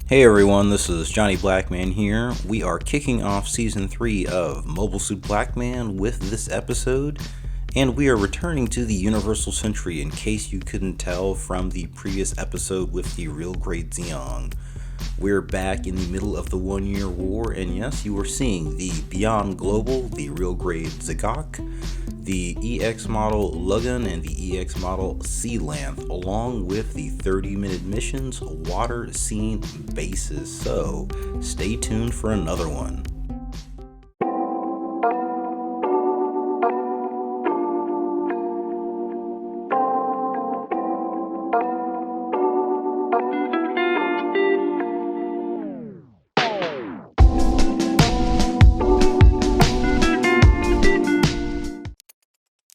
Hey everyone, this is Johnny Blackman here. We are kicking off Season 3 of Mobile Suit Blackman with this episode, and we are returning to the Universal Century in case you couldn't tell from the previous episode with the Real Great Zeong. We're back in the middle of the 1 Year War, and yes, you are seeing the Beyond Global, the Real Great Zagok, the EX model Luggun, and the EX model Sealanth, along with the 30-minute missions, water, scene, bases. So stay tuned for another one.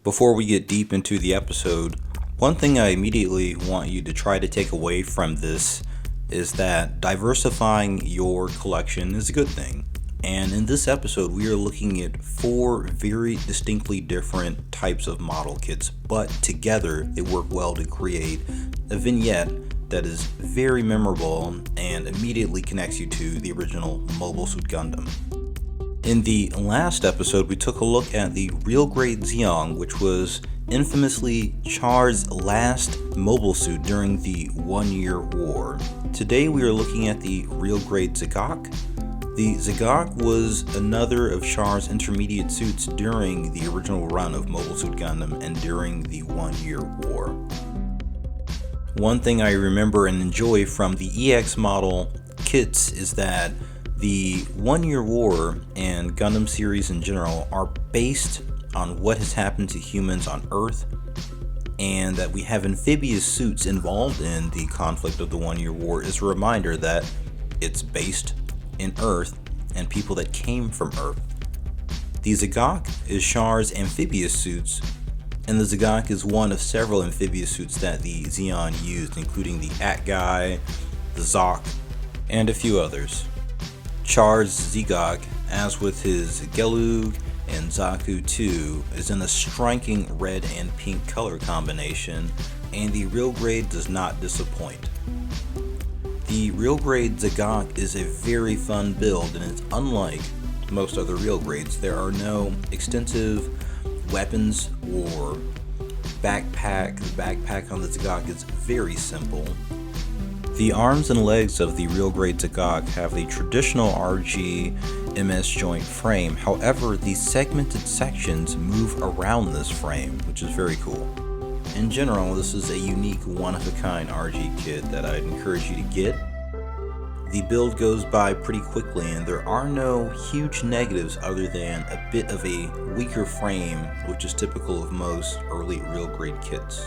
Before we get deep into the episode, one thing I immediately want you to try to take away from this is that diversifying your collection is a good thing. And in this episode, we are looking at 4 very distinctly different types of model kits, but together they work well to create a vignette that is very memorable and immediately connects you to the original Mobile Suit Gundam. In the last episode, we took a look at the Real Great Zeong, which was infamously Char's last mobile suit during the 1 Year War. Today we are looking at the Real Great Zagok. The Zagok was another of Char's intermediate suits during the original run of Mobile Suit Gundam and during the 1 Year War. One thing I remember and enjoy from the EX model kits is that the 1 Year War and Gundam series in general are based on what has happened to humans on Earth, and that we have amphibious suits involved in the conflict of the 1 Year War is a reminder that it's based in Earth and people that came from Earth. The Zagok is Char's amphibious suits, and the Zagok is one of several amphibious suits that the Zeon used, including the At-Guy, the Zok, and a few others. Char's Zagok, as with his Gelug and Zaku 2, is in a striking red and pink color combination, and the Real Grade does not disappoint. The Real Grade Zagok is a very fun build, and it's unlike most other Real Grades. There are no extensive weapons or backpack. The backpack on the Zagok is very simple. The arms and legs of the Real Great Zagok have the traditional RG MS joint frame. However, the segmented sections move around this frame, which is very cool. In general, this is a unique one-of-a-kind RG kit that I'd encourage you to get. The build goes by pretty quickly, and there are no huge negatives other than a bit of a weaker frame, which is typical of most early Real Grade kits.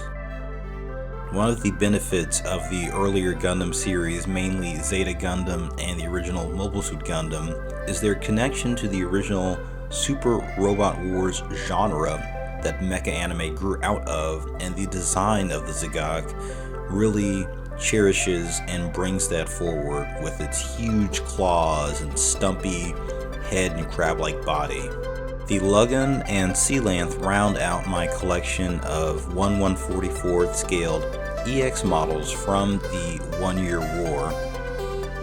One of the benefits of the earlier Gundam series, mainly Zeta Gundam and the original Mobile Suit Gundam, is their connection to the original Super Robot Wars genre that mecha anime grew out of, and the design of the Zagok really cherishes and brings that forward with its huge claws and stumpy head and crab-like body. The Luggun and Sealanth round out my collection of 1/144th scaled EX models from the 1 Year War.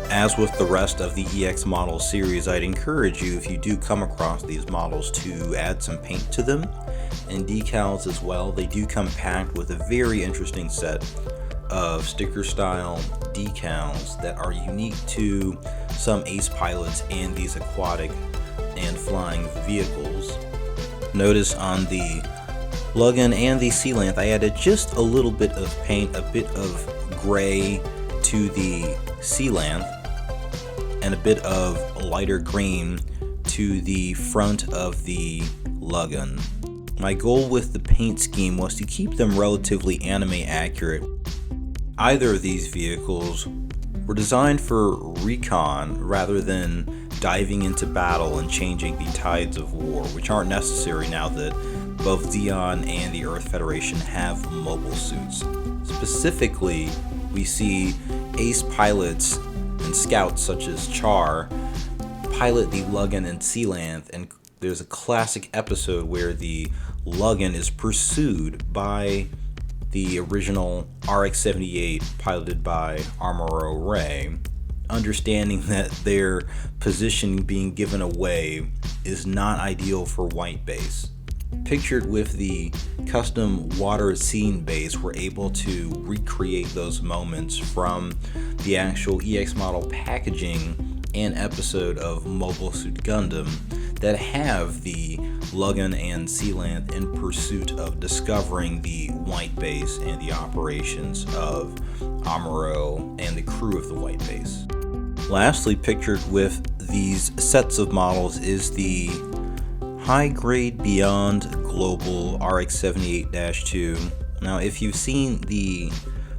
As with the rest of the EX model series, I'd encourage you, if you do come across these models, to add some paint to them and decals as well. They do come packed with a very interesting set of sticker style decals that are unique to some ace pilots and these aquatic and flying vehicles. Notice on the Luggun and the Sealanth, I added just a little bit of paint, a bit of gray to the Sealanth, and a bit of lighter green to the front of the Luggun. My goal with the paint scheme was to keep them relatively anime accurate. Either of these vehicles were designed for recon rather than diving into battle and changing the tides of war, which aren't necessary now that both Zeon and the Earth Federation have mobile suits. Specifically, we see ace pilots and scouts such as Char pilot the Luggun and Sealanth, and there's a classic episode where the Luggun is pursued by the original RX-78 piloted by Armoro Ray. understanding that their position being given away is not ideal for white base. Pictured with the custom water scene base, we're able to recreate those moments from the actual EX model packaging and episode of Mobile Suit Gundam that have the Luggun and Sealanth in pursuit of discovering the white base and the operations of Amuro and the crew of the white base. Lastly, pictured with these sets of models is the high-grade Beyond Global RX-78-2. Now, if you've seen the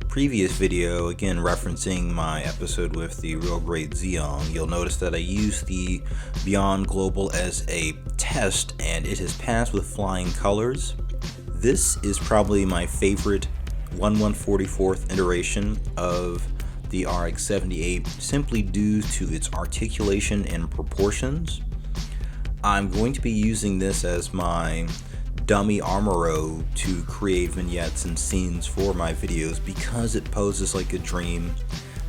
previous video, again referencing my episode with the real grade Zeong, you'll notice that I used the Beyond Global as a test and it has passed with flying colors. This is probably my favorite 1/144th iteration of the RX-78 simply due to its articulation and proportions. I'm going to be using this as my dummy Amuro to create vignettes and scenes for my videos because it poses like a dream.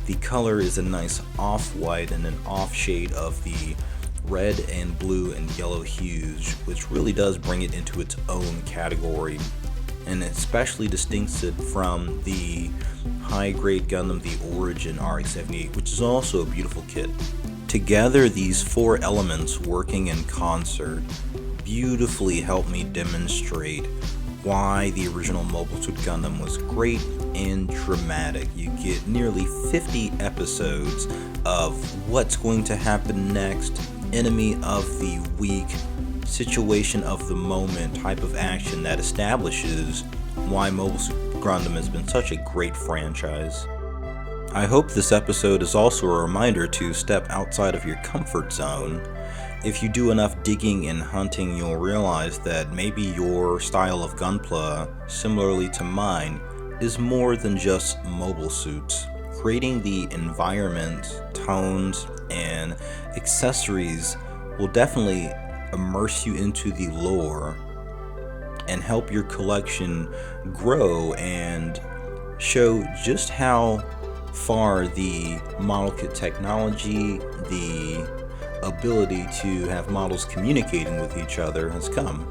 The color is a nice off-white and an off shade of the red and blue and yellow hues, which really does bring it into its own category and especially distincts it from the high-grade Gundam, the Origin RX-78, which is also a beautiful kit. Together, these four elements working in concert beautifully help me demonstrate why the original Mobile Suit Gundam was great and dramatic. You get nearly 50 episodes of what's going to happen next, enemy of the week, situation of the moment type of action that establishes why Mobile Suit Gundam has been such a great franchise. I hope this episode is also a reminder to step outside of your comfort zone. If you do enough digging and hunting, you'll realize that maybe your style of gunpla, similarly to mine, is more than just mobile suits. Creating the environment, tones, and accessories will definitely immerse you into the lore and help your collection grow and show just how far the model kit technology, the ability to have models communicating with each other has come.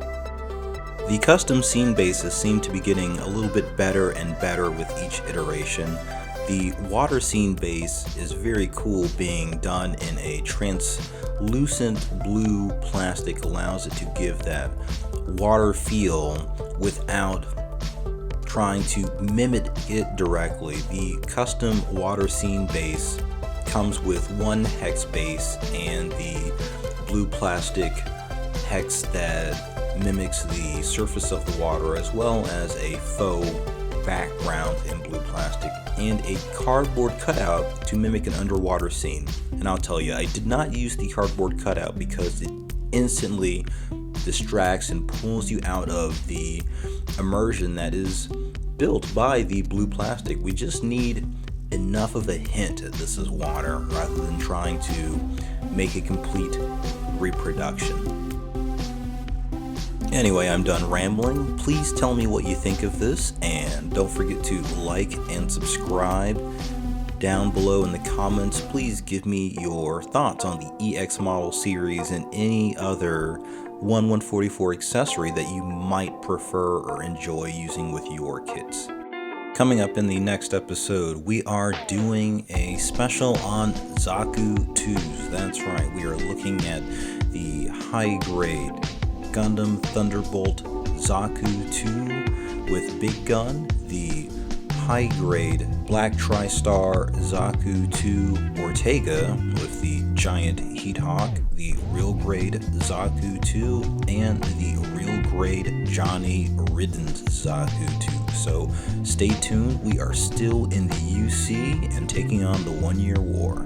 The custom scene bases seem to be getting a little bit better and better with each iteration. The water scene base is very cool, being done in a translucent blue plastic, allows it to give that water feel without trying to mimic it directly. The custom water scene base comes with one hex base and the blue plastic hex that mimics the surface of the water, as well as a faux background in blue plastic and a cardboard cutout to mimic an underwater scene. And I'll tell you, I did not use the cardboard cutout because it instantly distracts and pulls you out of the immersion that is built by the blue plastic. We just need enough of a hint that this is water rather than trying to make a complete reproduction. Anyway, I'm done rambling. Please tell me what you think of this, and don't forget to like and subscribe. Down below in the comments, please give me your thoughts on the EX model series and any other 1/144 accessory that you might prefer or enjoy using with your kits. Coming up in the next episode, we are doing a special on Zaku 2s. That's right, we are looking at the high-grade Gundam Thunderbolt Zaku 2 with Big Gun, the high-grade Black Tristar Zaku 2 Ortega with the giant Heat Hawk, the real grade Zaku 2, and the real grade Johnny Ridden's Zaku 2. So stay tuned, we are still in the UC and taking on the 1 year war.